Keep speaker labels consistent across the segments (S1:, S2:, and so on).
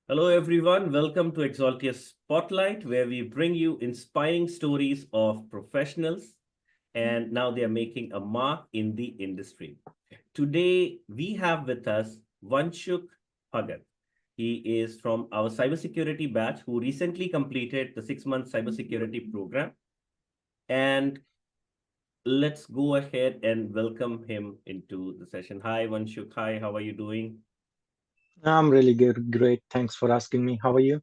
S1: Hello, everyone. Welcome to Xaltius Spotlight, where we bring you inspiring stories of professionals, and now they are making a mark in the industry. Today, we have with us Vanshuk Bhagat. He is from our cybersecurity batch who recently completed the 6 month cybersecurity program. And let's go ahead and welcome him into the session. Hi, Vanshuk. Hi, how are you doing?
S2: I'm really good. Great. Thanks for asking me. How are you?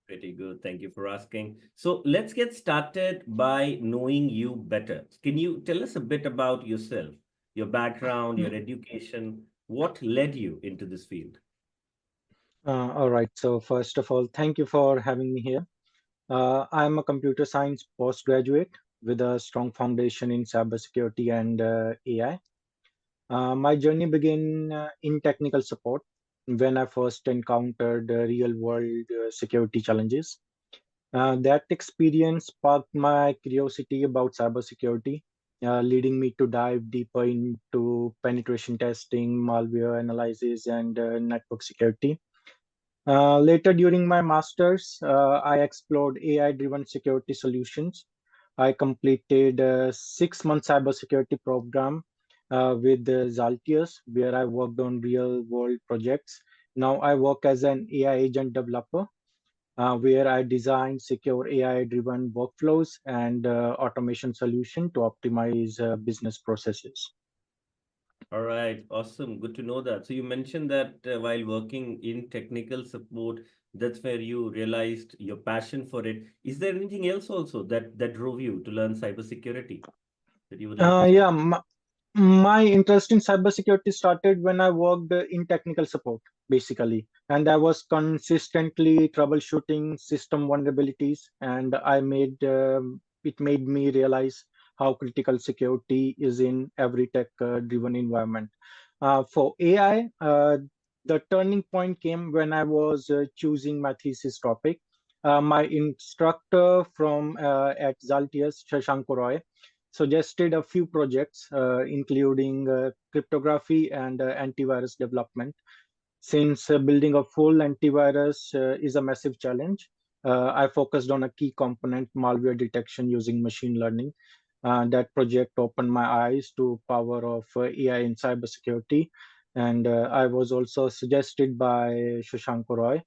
S1: Pretty good. Thank you for asking. So let's get started by knowing you better. Can you tell us a bit about yourself, your background, your
S2: Mm,
S1: education? What led you into this field?
S2: all right. So, first of all, thank you for having me here. I'm a computer science postgraduate with a strong foundation in cybersecurity and AI. My journey began in technical support when I first encountered real world security challenges. That experience sparked my curiosity about cybersecurity, leading me to dive deeper into penetration testing, malware analysis, and network security. Later, during my master's, I explored AI-driven security solutions. I completed a 6 month cybersecurity program with Xaltius, where I worked on real-world projects. Now I work as an AI agent developer where I design secure AI-driven workflows and automation solution to optimize business processes.
S1: All right, awesome. Good to know that. So you mentioned that while working in technical support, that's where you realized your passion for it. Is there anything else also that drove you to learn cybersecurity that you would like to share?
S2: Yeah, my interest in cybersecurity started when I worked in technical support, basically, and I was consistently troubleshooting system vulnerabilities, and it made me realize how critical security is in every tech-driven environment. For AI, the turning point came when I was choosing my thesis topic. My instructor from at Xaltius, Shashank Roy, suggested a few projects, including cryptography and antivirus development. Since building a full antivirus is a massive challenge, I focused on a key component, malware detection using machine learning. That project opened my eyes to power of AI in cybersecurity, and I was also suggested by Shashank Roy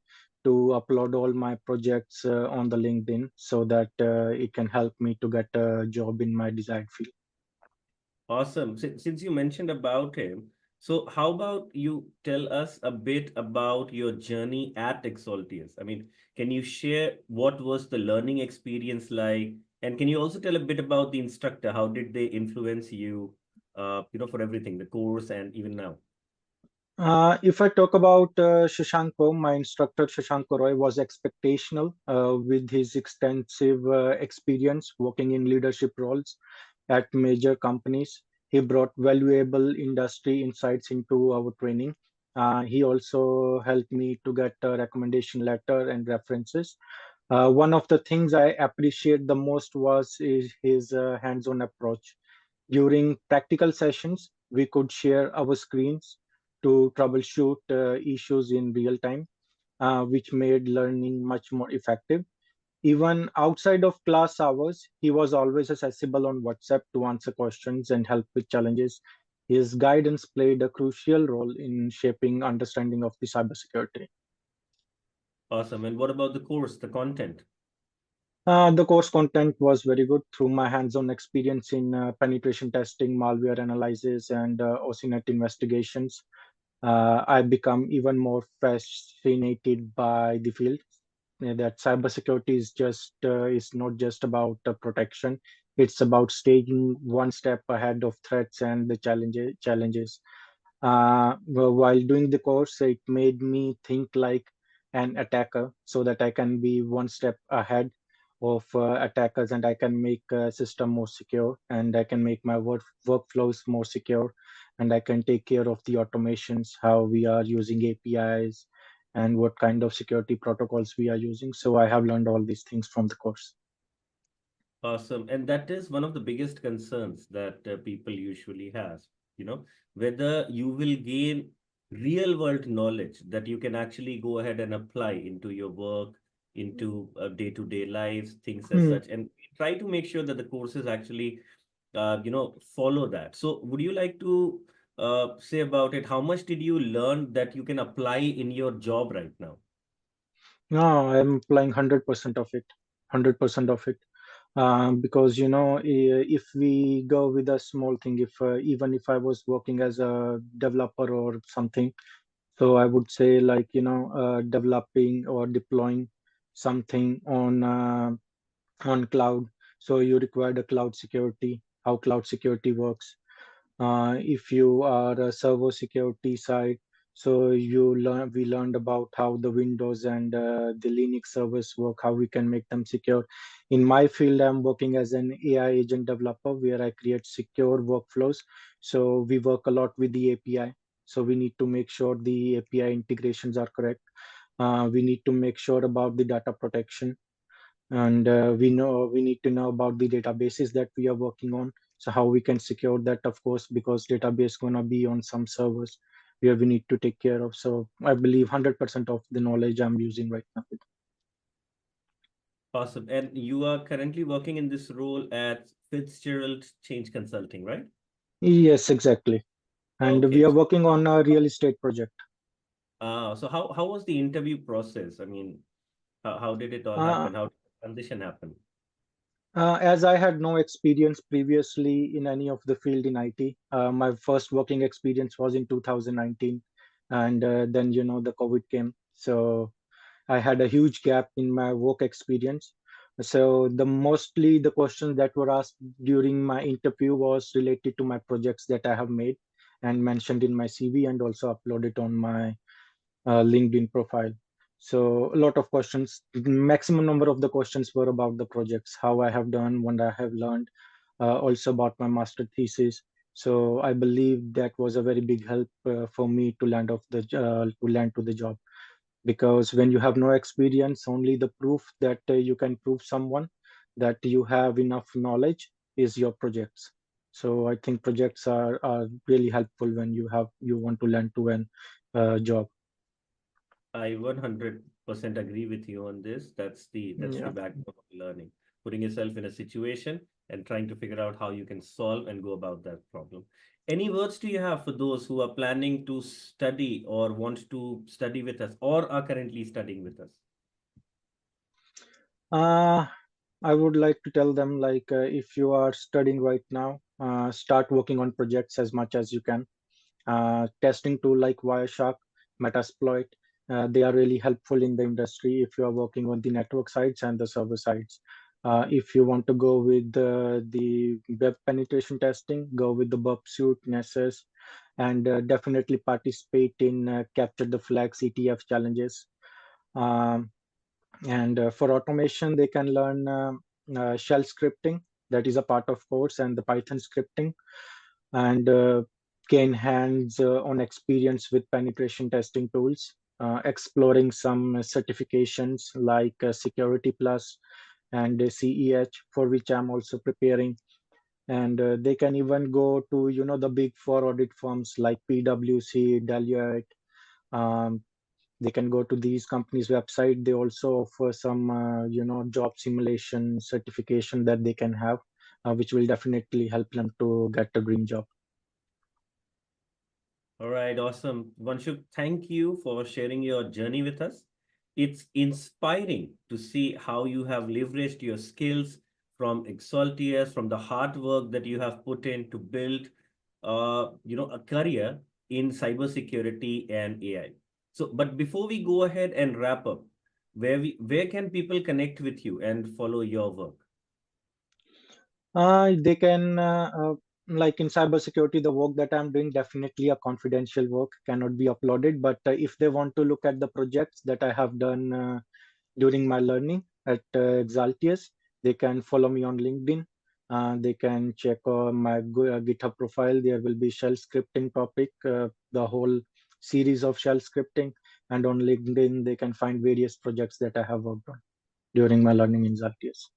S2: to upload all my projects on the LinkedIn so that it can help me to get a job in my desired field.
S1: Awesome. Since you mentioned about him, so how about you tell us a bit about your journey at Exaltius? I mean, can you share what was the learning experience like? And can you also tell a bit about the instructor? How did they influence you, for everything, the course and even now?
S2: If I talk about Shashanko, my instructor Shashanko Roy was expectational with his extensive experience working in leadership roles at major companies. He brought valuable industry insights into our training. He also helped me to get a recommendation letter and references. One of the things I appreciate the most was his hands-on approach. During practical sessions, we could share our screens to troubleshoot issues in real time, which made learning much more effective. Even outside of class hours, he was always accessible on WhatsApp to answer questions and help with challenges. His guidance played a crucial role in shaping understanding of the cybersecurity.
S1: Awesome. And what about the course, the content?
S2: The course content was very good through my hands-on experience in penetration testing, malware analysis, and OSINT investigations. I become even more fascinated by the field. That cybersecurity is not just about protection; it's about staying one step ahead of threats and the challenges. While doing the course, it made me think like an attacker, so that I can be one step ahead of attackers, and I can make a system more secure, and I can make my workflows more secure, and I can take care of the automations, how we are using APIs, and what kind of security protocols we are using. So I have learned all these things from the course.
S1: Awesome. And that is one of the biggest concerns that people usually has, whether you will gain real world knowledge that you can actually go ahead and apply into your work, into day-to-day lives, things as
S2: Hmm.
S1: such, and try to make sure that the courses actually follow that. So would you like to say about it, how much did you learn that you can apply in your job right now?
S2: No, I'm applying 100% of it. 100% of it. Because if we go with a small thing, if even if I was working as a developer or something, so I would say like developing or deploying something on cloud. So you require the cloud security, how cloud security works. If you are a server security side, so we learned about how the Windows and the Linux servers work, how we can make them secure. In my field, I'm working as an AI agent developer where I create secure workflows. So we work a lot with the API. So we need to make sure the API integrations are correct. We need to make sure about the data protection, and we need to know about the databases that we are working on, so how we can secure that, of course, because database gonna be on some servers where we need to take care of. So I believe 100% of the knowledge I'm using right now.
S1: Awesome. And you are currently working in this role at Fitzgerald Change Consulting, right?
S2: Yes, exactly. And we
S1: Okay.
S2: are working on a real estate project.
S1: So how was the interview process? I mean, how did it all
S2: uh,
S1: happen? How did the transition happen?
S2: as I had no experience previously in any of the field in IT, my first working experience was in 2019, and then the COVID came. So I had a huge gap in my work experience. So the questions that were asked during my interview was related to my projects that I have made and mentioned in my CV, and also uploaded on my LinkedIn profile. So a lot of questions. The maximum number of the questions were about the projects, how I have done, what I have learned, also about my master thesis. So I believe that was a very big help for me to land to the job, because when you have no experience, only the proof that you can prove someone that you have enough knowledge is your projects. So I think projects are really helpful when you want to land to an job.
S1: I 100% agree with you on this. That's the
S2: Yeah.
S1: backbone of learning. Putting yourself in a situation and trying to figure out how you can solve and go about that problem. Any words do you have for those who are planning to study or want to study with us or are currently studying with us?
S2: uh, I would like to tell them, like, if you are studying right now, start working on projects as much as you can. Testing tool like Wireshark, Metasploit, they are really helpful in the industry if you are working on the network sides and the server sides. If you want to go with the web penetration testing, go with the Burp Suite, Nessus, and definitely participate in Capture the Flag CTF challenges. Um, and for automation, they can learn shell scripting, that is a part of course, and the Python scripting, and gain hands on experience with penetration testing tools, exploring some certifications like Security Plus and CEH, for which I'm also preparing. And they can even go to the big four audit firms like PwC, Deloitte. Um, they can go to these companies' website. They also offer some job simulation certification that they can have, which will definitely help them to get a dream job.
S1: All right, awesome. Vanshuk, thank you for sharing your journey with us. It's inspiring to see how you have leveraged your skills from Xaltius, from the hard work that you have put in to build, a career in cybersecurity and AI. So, but before we go ahead and wrap up, where can people connect with you and follow your work?
S2: They can, like in cybersecurity, the work that I'm doing, definitely a confidential work, cannot be uploaded. But if they want to look at the projects that I have done during my learning at Xaltius, they can follow me on LinkedIn. They can check my GitHub profile. There will be shell scripting topic, the whole series of shell scripting. And on LinkedIn, they can find various projects that I have worked on during my learning in Xaltius.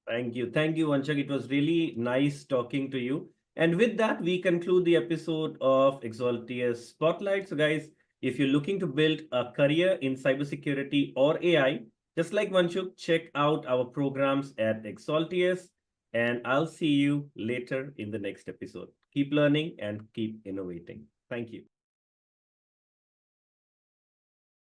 S1: Thank you. Thank you, Vanshak. It was really nice talking to you. And with that, we conclude the episode of Xaltius Spotlight. So, guys, if you're looking to build a career in cybersecurity or AI, just like Vanshuk, check out our programs at Xaltius. And I'll see you later in the next episode. Keep learning and keep innovating. Thank you.